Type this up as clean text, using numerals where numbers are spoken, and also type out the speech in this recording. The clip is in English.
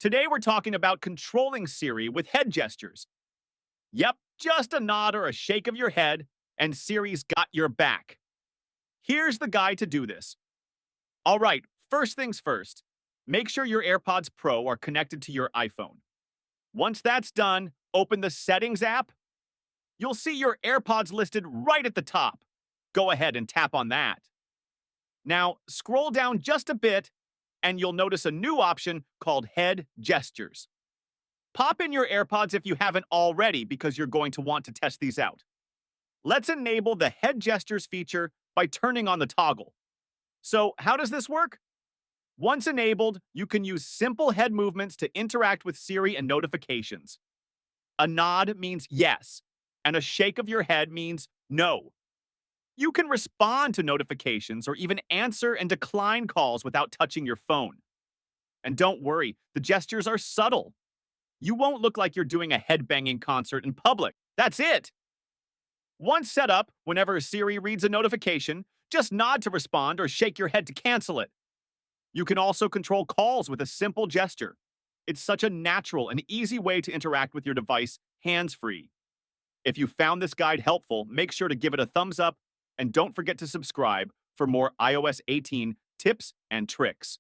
Today we're talking about controlling Siri with head gestures. Yep, just a nod or a shake of your head, and Siri's got your back. Here's the guide to do this. All right, first things first. Make sure your AirPods Pro are connected to your iPhone. Once that's done, open the Settings app. You'll see your AirPods listed right at the top. Go ahead and tap on that. Now, scroll down just a bit, and you'll notice a new option called Head Gestures. Pop in your AirPods if you haven't already because you're going to want to test these out. Let's enable the Head Gestures feature by turning on the toggle. So, how does this work? Once enabled, you can use simple head movements to interact with Siri and notifications. A nod means yes, and a shake of your head means no. You can respond to notifications or even answer and decline calls without touching your phone. And don't worry, the gestures are subtle. You won't look like you're doing a headbanging concert in public. That's it. Once set up, whenever Siri reads a notification, just nod to respond or shake your head to cancel it. You can also control calls with a simple gesture. It's such a natural and easy way to interact with your device hands-free. If you found this guide helpful, make sure to give it a thumbs up and don't forget to subscribe for more iOS 18 tips and tricks.